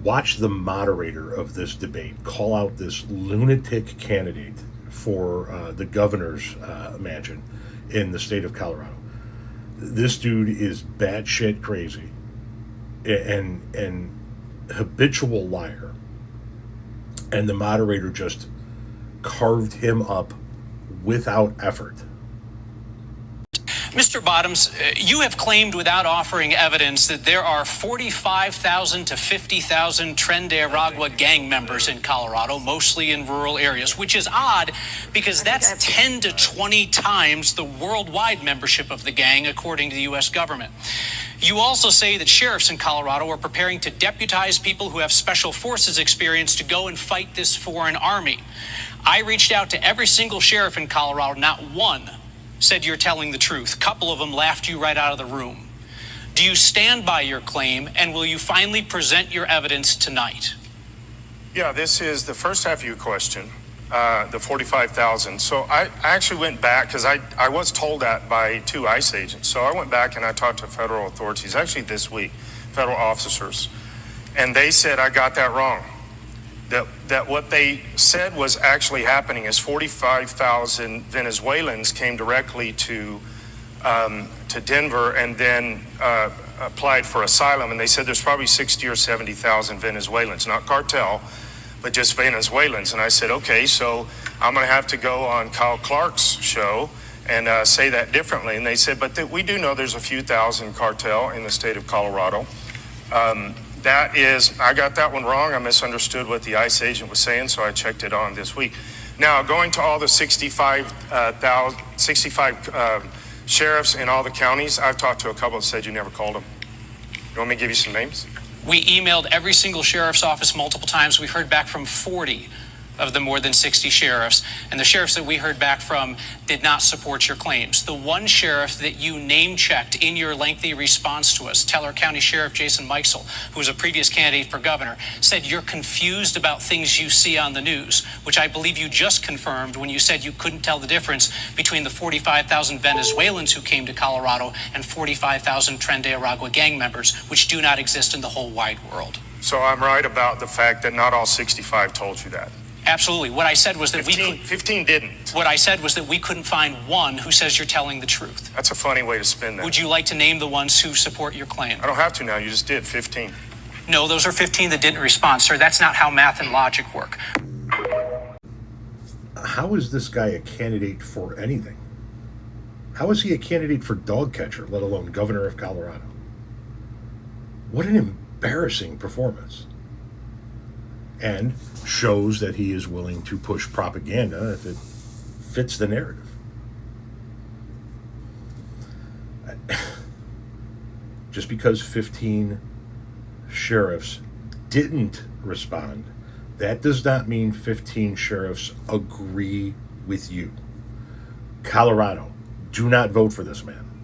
Watch the moderator of this debate call out this lunatic candidate for the governor's mansion in the state of Colorado. This dude is batshit crazy and habitual liar. And the moderator just carved him up without effort. Mr. Bottoms, you have claimed without offering evidence that there are 45,000 to 50,000 Tren de Ragua gang members in Colorado, mostly in rural areas, which is odd because that's 10 to 20 times the worldwide membership of the gang, according to the U.S. government. You also say that sheriffs in Colorado are preparing to deputize people who have special forces experience to go and fight this foreign army. I reached out to every single sheriff in Colorado, not one said you're telling the truth. A couple of them laughed you right out of the room. Do you stand by your claim, and will you finally present your evidence tonight? Yeah, this is the first half of your question, the 45,000. So I actually went back because I was told that by 2 ICE agents. So I went back and I talked to federal authorities, actually this week, federal officers, and they said I got that wrong. That what they said was actually happening is 45,000 Venezuelans came directly to Denver and then applied for asylum, and they said there's probably 60 or 70,000 Venezuelans, not cartel, but just Venezuelans. And I said, okay, so I'm going to have to go on Kyle Clark's show and say that differently. And they said, but we do know there's a few thousand cartel in the state of Colorado. I got that one wrong. I misunderstood what the ICE agent was saying, so I checked it on this week. Now, going to all the 65 sheriffs in all the counties, I've talked to a couple that said you never called them. You want me to give you some names? We emailed every single sheriff's office multiple times. We heard back from 40 of the more than 60 sheriffs, and the sheriffs that we heard back from did not support your claims. The one sheriff that you name-checked in your lengthy response to us, Teller County Sheriff Jason Meixel, who was a previous candidate for governor, said you're confused about things you see on the news, which I believe you just confirmed when you said you couldn't tell the difference between the 45,000 Venezuelans who came to Colorado and 45,000 Tren de Ragua gang members, which do not exist in the whole wide world. So I'm right about the fact that not all 65 told you that. Absolutely. What I said was that 15 didn't. What I said was that we couldn't find one who says you're telling the truth. That's a funny way to spin that. Would you like to name the ones who support your claim? I don't have to now. You just did 15. No, those are 15 that didn't respond, sir. That's not how math and logic work. How is this guy a candidate for anything? How is he a candidate for dog catcher, let alone governor of Colorado? What an embarrassing performance. And shows that he is willing to push propaganda if it fits the narrative. Just because 15 sheriffs didn't respond, that does not mean 15 sheriffs agree with you. Colorado, do not vote for this man.